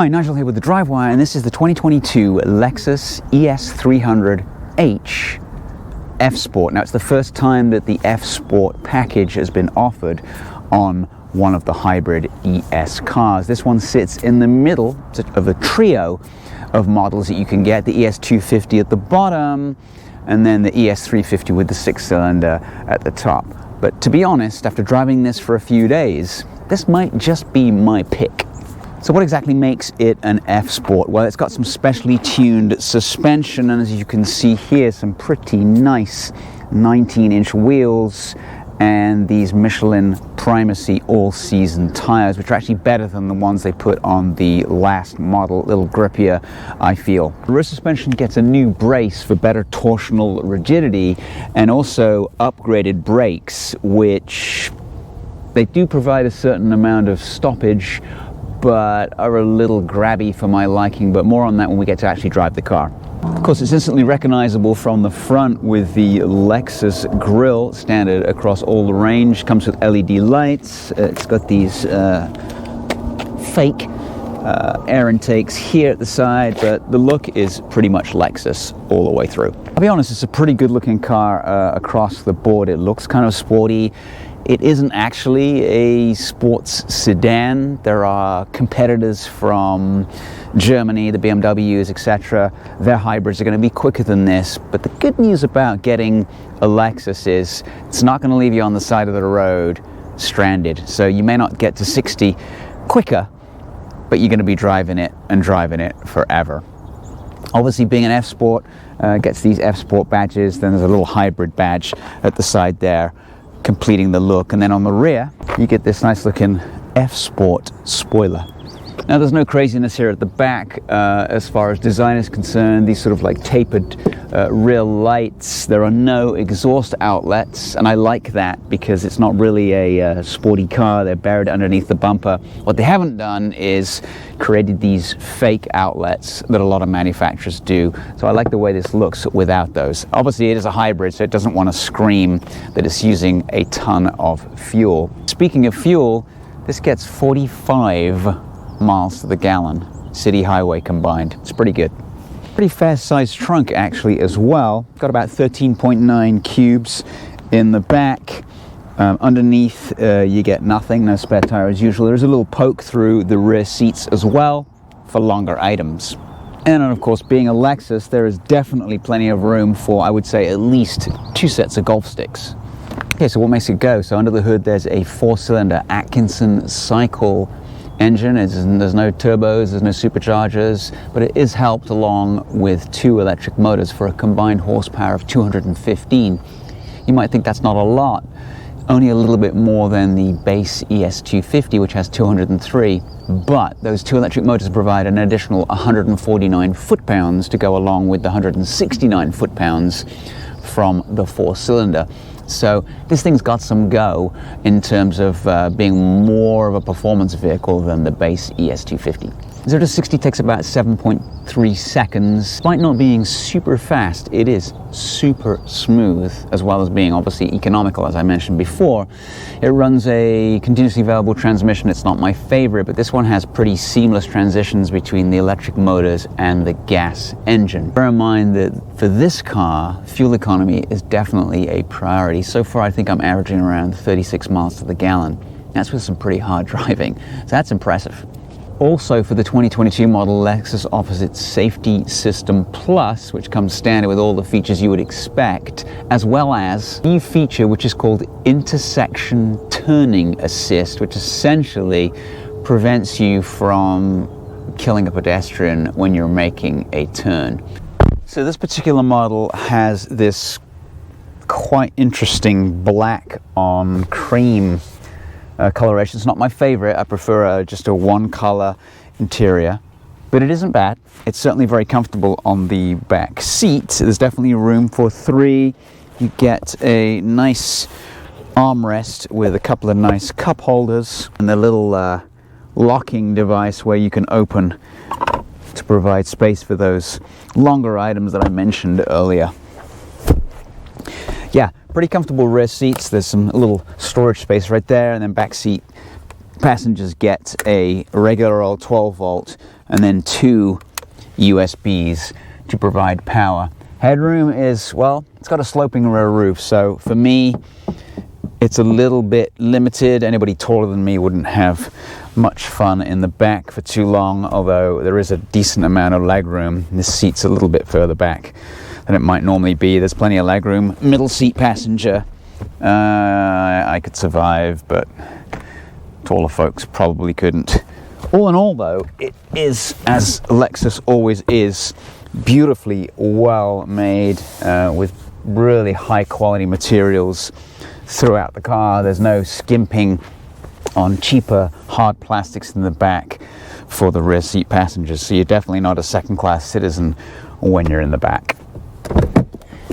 Hi, Nigel here with the Drivewire, and this is the 2022 Lexus ES300 H F Sport. Now, it's the first time that the F Sport package has been offered on one of the hybrid ES cars. This one sits in the middle of a trio of models that you can get: the ES250 at the bottom, and then the ES350 with the 6-cylinder at the top. But to be honest, after driving this for a few days, this might just be my pick. So what exactly makes it an F Sport? Well, it's got some specially tuned suspension, and as you can see here, some pretty nice 19-inch wheels and these Michelin Primacy all-season tires, which are actually better than the ones they put on the last model. A little grippier, I feel. The rear suspension gets a new brace for better torsional rigidity, and also upgraded brakes, which they do provide a certain amount of stoppage, but are a little grabby for my liking, but more on that when we get to actually drive the car. Of course, it's instantly recognizable from the front with the Lexus grille, standard across all the range. Comes with LED lights. It's got these fake air intakes here at the side, but the look is pretty much Lexus all the way through. I'll be honest, it's a pretty good looking car across the board. It looks kind of sporty. It isn't actually a sports sedan. There are competitors from Germany, the BMWs, etc. Their hybrids are going to be quicker than this. But the good news about getting a Lexus is it's not going to leave you on the side of the road stranded. So you may not get to 60 quicker, but you're going to be driving it forever. Obviously, being an F Sport gets these F Sport badges. Then there's a little hybrid badge at the side there, completing the look. And then on the rear you get this nice looking F Sport spoiler. Now, there's no craziness here at the back as far as design is concerned. These sort of like tapered rear lights. There are no exhaust outlets, and I like that because it's not really a sporty car. They're buried underneath the bumper. What they haven't done is created these fake outlets that a lot of manufacturers do. So I like the way this looks without those. Obviously, it is a hybrid, so it doesn't want to scream that it's using a ton of fuel. Speaking of fuel, this gets 45 miles to the gallon, city highway combined. It's pretty good. Pretty fair sized trunk actually as well. Got about 13.9 cubes in the back. Underneath you get nothing, no spare tire as usual. There's a little poke through the rear seats as well for longer items. And of course, being a Lexus, there is definitely plenty of room for, I would say, at least 2 sets of golf sticks. Okay, so what makes it go? So under the hood there's a 4-cylinder Atkinson cycle engine. There's no turbos, there's no superchargers, but it is helped along with 2 electric motors for a combined horsepower of 215. You might think that's not a lot, only a little bit more than the base ES250, which has 203, but those 2 electric motors provide an additional 149 foot-pounds to go along with the 169 foot-pounds from the 4-cylinder. So this thing's got some go in terms of being more of a performance vehicle than the base ES250. 0 to 60 takes about 7.3 seconds. Despite not being super fast, it is super smooth, as well as being obviously economical, as I mentioned before. It runs a continuously variable transmission. It's not my favorite, but this one has pretty seamless transitions between the electric motors and the gas engine. Bear in mind that for this car, fuel economy is definitely a priority. So far, I think I'm averaging around 36 miles to the gallon. That's with some pretty hard driving, so that's impressive. Also, for the 2022 model, Lexus offers its Safety System Plus, which comes standard with all the features you would expect, as well as a new feature which is called Intersection Turning Assist, which essentially prevents you from killing a pedestrian when you're making a turn. So this particular model has this quite interesting black on cream coloration. It's not my favorite. I prefer just a one color interior, but it isn't bad. It's certainly very comfortable on the back seat. There's definitely room for 3. You get a nice armrest with a couple of nice cup holders and the little locking device where you can open to provide space for those longer items that I mentioned earlier. Yeah, pretty comfortable rear seats. There's some little storage space right there, and then back seat passengers get a regular old 12-volt and then 2 USBs to provide power. Headroom is, well, it's got a sloping rear roof, so for me it's a little bit limited. Anybody taller than me wouldn't have much fun in the back for too long, although there is a decent amount of leg room. This seat's a little bit further back than it might normally be. There's plenty of leg room. Middle seat passenger, I could survive, but taller folks probably couldn't. All in all though, it is, as Lexus always is, beautifully well made, with really high quality materials throughout the car. There's no skimping on cheaper hard plastics in the back for the rear seat passengers, so you're definitely not a second class citizen when you're in the back.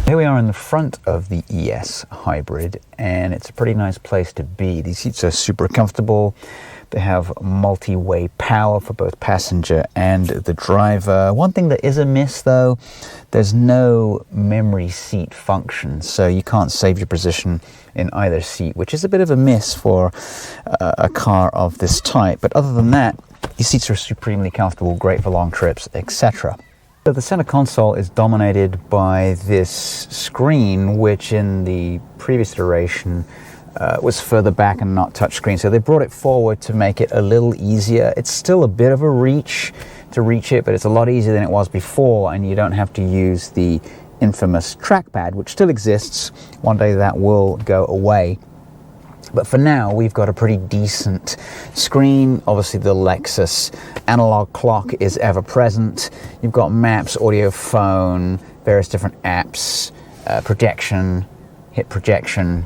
Here we are in the front of the ES Hybrid, and it's a pretty nice place to be. These seats are super comfortable. They have multi-way power for both passenger and the driver. One thing that is a miss though, there's no memory seat function, so you can't save your position in either seat, which is a bit of a miss for a car of this type. But other than that, these seats are supremely comfortable, great for long trips, etc. So the center console is dominated by this screen, which in the previous iteration was further back and not touchscreen. So they brought it forward to make it a little easier. It's still a bit of a reach to reach it, but it's a lot easier than it was before, and you don't have to use the infamous trackpad, which still exists. One day that will go away. But for now, we've got a pretty decent screen. Obviously, the Lexus analog clock is ever present. You've got maps, audio, phone, various different apps, projection, hit projection,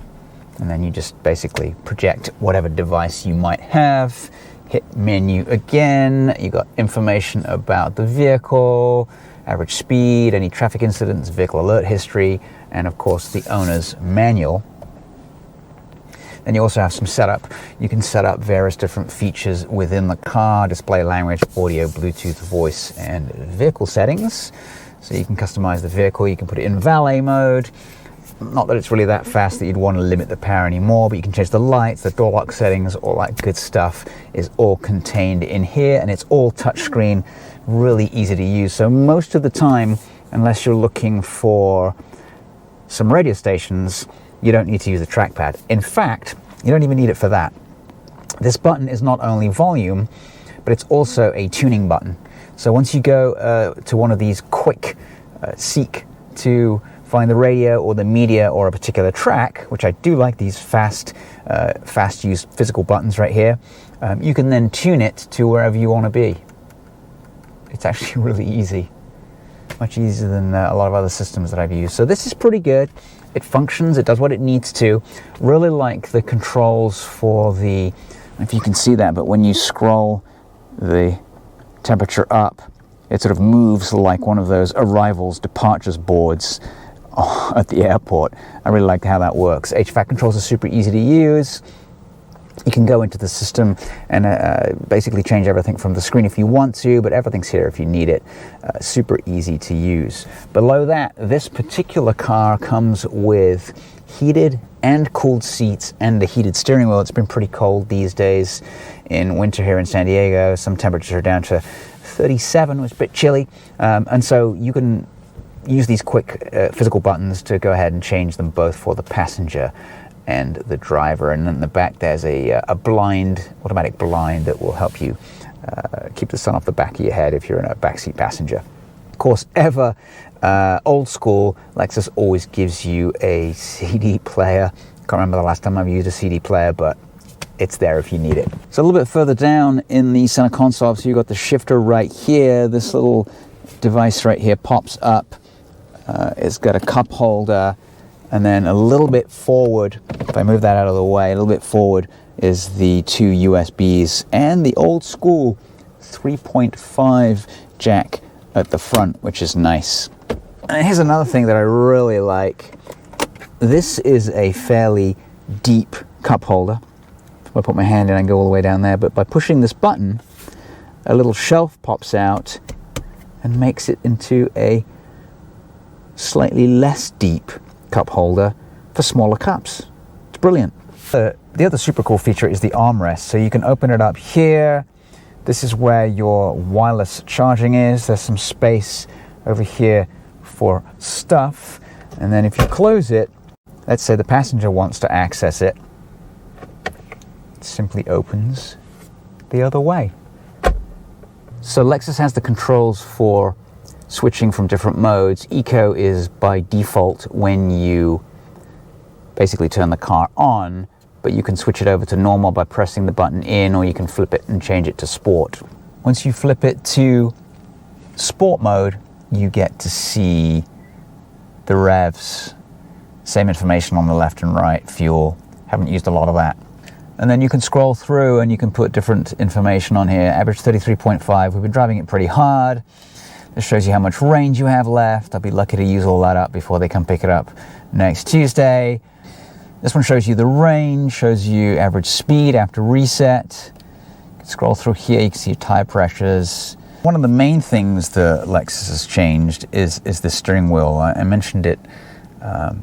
and then you just basically project whatever device you might have. Hit menu again. You got information about the vehicle, average speed, any traffic incidents, vehicle alert history, and of course the owner's manual. Then you also have some setup. You can set up various different features within the car: display language, audio, Bluetooth, voice, and vehicle settings. So you can customize the vehicle. You can put it in valet mode. Not that it's really that fast that you'd want to limit the power anymore, but you can change the lights, the door lock settings, all that good stuff is all contained in here, and it's all touchscreen, really easy to use. So most of the time, unless you're looking for some radio stations, you don't need to use a trackpad. In fact, you don't even need it for that. This button is not only volume, but it's also a tuning button. So once you go to one of these quick seek to find the radio or the media or a particular track, which I do like these fast use physical buttons right here, you can then tune it to wherever you want to be. It's actually really easy, much easier than a lot of other systems that I've used. So this is pretty good. It functions, it does what it needs to. Really like the controls for the, I don't know if you can see that, but when you scroll the temperature up, it sort of moves like one of those arrivals, departures boards at the airport. I really like how that works. HVAC controls are super easy to use. You can go into the system and basically change everything from the screen if you want to, but everything's here if you need it. Super easy to use. Below that, this particular car comes with heated and cooled seats and a heated steering wheel. It's been pretty cold these days in winter here in San Diego. Some temperatures are down to 37, which is a bit chilly. And so you can use these quick physical buttons to go ahead and change them both for the passenger and the driver. And then in the back there's a blind, automatic blind that will help you keep the sun off the back of your head if you're in a backseat passenger. Of course, ever old school, Lexus always gives you a CD player. Can't remember the last time I've used a CD player, but it's there if you need it. So a little bit further down in the center console, so you've got the shifter right here. This little device right here pops up. It's got a cup holder, and then a little bit forward, if I move that out of the way, a little bit forward is the 2 USBs and the old school 3.5 jack at the front, which is nice. And here's another thing that I really like. This is a fairly deep cup holder. If I put my hand in, I can go all the way down there, but by pushing this button, a little shelf pops out and makes it into a slightly less deep cup holder for smaller cups. It's brilliant. The other super cool feature is the armrest. So you can open it up here. This is where your wireless charging is. There's some space over here for stuff. And then if you close it, let's say the passenger wants to access it, it simply opens the other way. So Lexus has the controls for switching from different modes. Eco is by default when you basically turn the car on, but you can switch it over to normal by pressing the button in, or you can flip it and change it to sport. Once you flip it to sport mode, you get to see the revs, same information on the left and right, fuel. Haven't used a lot of that. And then you can scroll through and you can put different information on here. Average 33.5. We've been driving it pretty hard. This shows you how much range you have left. I'll be lucky to use all that up before they come pick it up next Tuesday. This one shows you the range, shows you average speed after reset. You can scroll through here, you can see your tire pressures. One of the main things the Lexus has changed is the steering wheel. I mentioned it at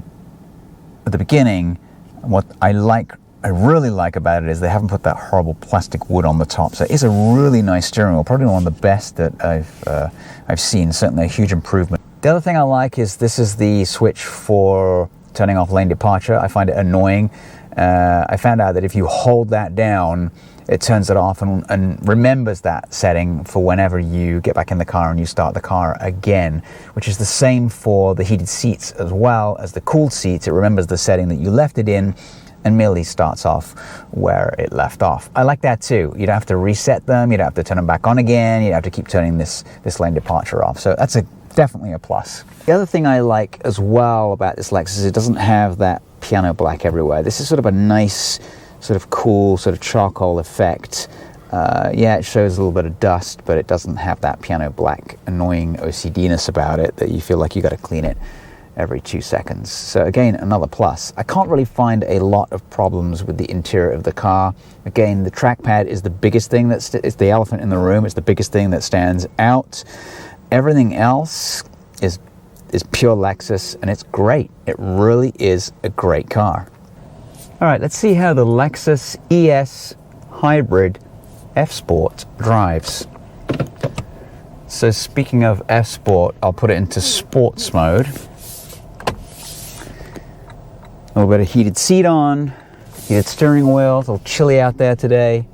the beginning. What I really like about it is they haven't put that horrible plastic wood on the top. So it's a really nice steering wheel, probably one of the best that I've seen, certainly a huge improvement. The other thing I like is this is the switch for turning off lane departure. I find it annoying. I found out that if you hold that down, it turns it off and remembers that setting for whenever you get back in the car and you start the car again, which is the same for the heated seats as well as the cooled seats. It remembers the setting that you left it in and merely starts off where it left off. I like that too. You don't have to reset them, you don't have to turn them back on again, you don't have to keep turning this lane departure off. So that's definitely a plus. The other thing I like as well about this Lexus is it doesn't have that piano black everywhere. This is sort of a nice, sort of cool, sort of charcoal effect. Yeah, it shows a little bit of dust, but it doesn't have that piano black annoying OCD-ness about it that you feel like you got to clean it every 2 seconds. So again, another plus. I can't really find a lot of problems with the interior of the car. Again, the trackpad is the biggest thing it's the elephant in the room. It's the biggest thing that stands out. Everything else is pure Lexus, and it's great. It really is a great car. All right, let's see how the Lexus ES Hybrid F-Sport drives. So speaking of F-Sport, I'll put it into sports mode. A little bit of heated seat on, heated steering wheel. It's a little chilly out there today.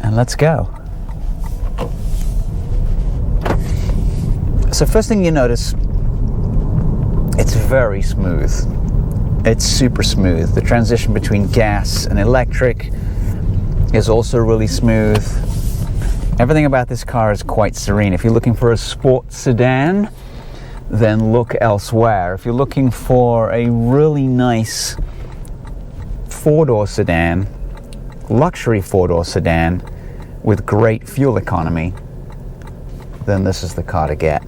And let's go. So first thing you notice, it's very smooth. It's super smooth. The transition between gas and electric is also really smooth. Everything about this car is quite serene. If you're looking for a sports sedan, then look elsewhere. If you're looking for a really nice four-door sedan, luxury four-door sedan with great fuel economy, then this is the car to get.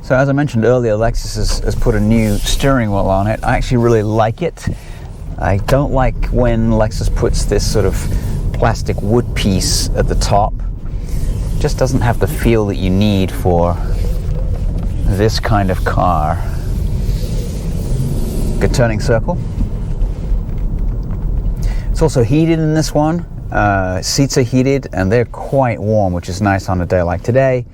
So as I mentioned earlier, Lexus has put a new steering wheel on it. I actually really like it. I don't like when Lexus puts this sort of plastic wood piece at the top. It just doesn't have the feel that you need for this kind of car. Good turning circle. It's also heated in this one. Seats are heated and they're quite warm, which is nice on a day like today.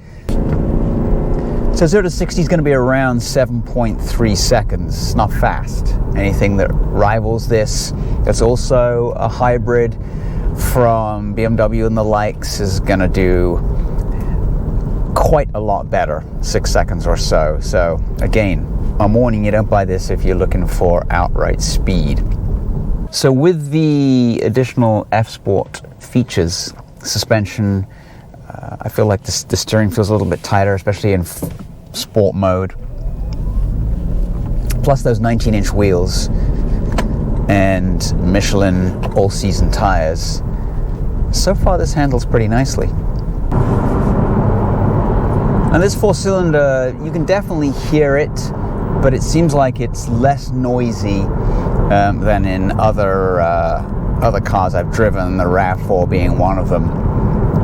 So 0 to 60 is going to be around 7.3 seconds. Not fast. Anything that rivals this, that's also a hybrid from BMW and the likes, is going to do quite a lot better, 6 seconds or so. So again, I'm warning you, don't buy this if you're looking for outright speed. So with the additional F-Sport features, suspension, I feel like the steering feels a little bit tighter, especially in sport mode. Plus those 19-inch wheels and Michelin all-season tires. So far this handles pretty nicely. And this four-cylinder, you can definitely hear it, but it seems like it's less noisy than in other cars I've driven, the RAV4 being one of them.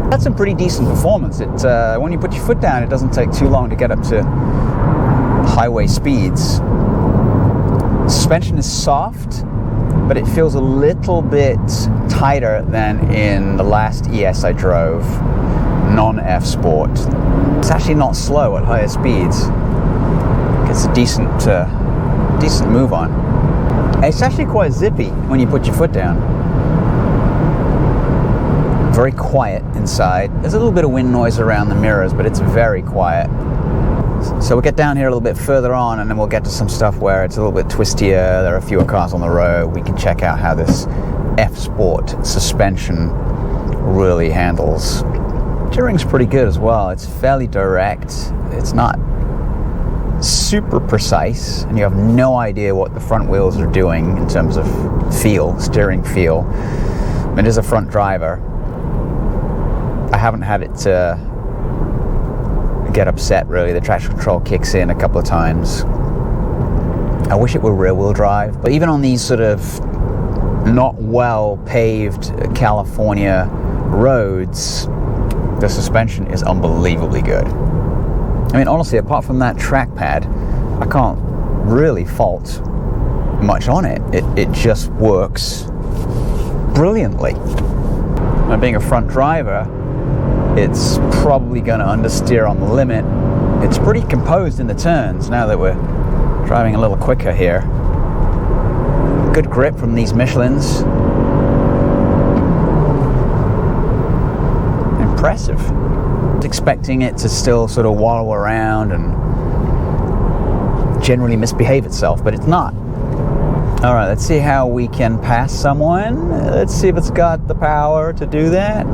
That's a pretty decent performance. When you put your foot down, it doesn't take too long to get up to highway speeds. Suspension is soft. but it feels a little bit tighter than in the last ES I drove, non-F Sport. It's actually not slow at higher speeds. It's a decent move on. It's actually quite zippy when you put your foot down. Very quiet inside. There's a little bit of wind noise around the mirrors, but it's very quiet. So we'll get down here a little bit further on, and then we'll get to some stuff where it's a little bit twistier. There are fewer cars on the road. We can check out how this F Sport suspension really handles. Steering's pretty good as well. It's fairly direct. It's not super precise, and you have no idea what the front wheels are doing in terms of steering feel. I mean, as a front driver, I haven't had it get upset really. The traction control kicks in a couple of times. I wish it were rear-wheel drive, but even on these sort of not well paved California roads, the suspension is unbelievably good. I mean, honestly, apart from that trackpad, I can't really fault much on it. It just works brilliantly. And being a front driver, it's probably going to understeer on the limit. It's pretty composed in the turns now that we're driving a little quicker here. Good grip from these Michelins. Impressive. I was expecting it to still sort of wallow around and generally misbehave itself, but it's not. All right, let's see how we can pass someone. Let's see if it's got the power to do that.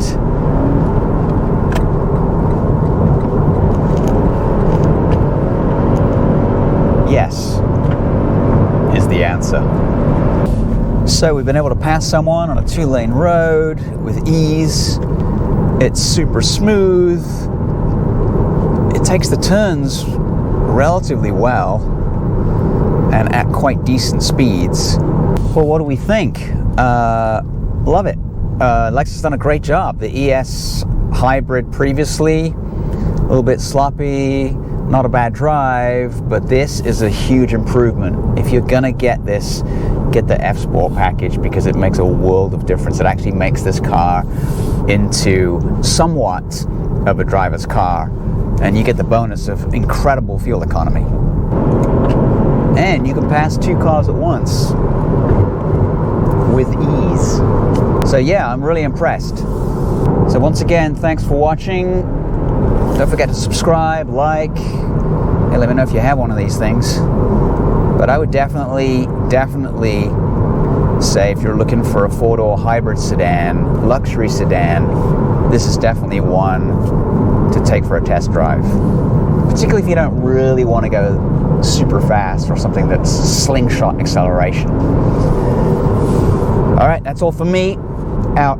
Yes, is the answer. So we've been able to pass someone on a 2-lane road with ease. It's super smooth. It takes the turns relatively well and at quite decent speeds. Well, what do we think? Love it. Lexus has done a great job. The ES hybrid previously, a little bit sloppy, not a bad drive, but this is a huge improvement. If you're gonna get this, get the F Sport package, because it makes a world of difference. It actually makes this car into somewhat of a driver's car, and you get the bonus of incredible fuel economy. And you can pass 2 cars at once with ease. So yeah, I'm really impressed. So once again, thanks for watching. Don't forget to subscribe, like, and let me know if you have one of these things. But I would definitely say if you're looking for a 4-door hybrid sedan, luxury sedan, this is definitely one to take for a test drive. Particularly if you don't really want to go super fast or something that's slingshot acceleration. All right, that's all for me. Out.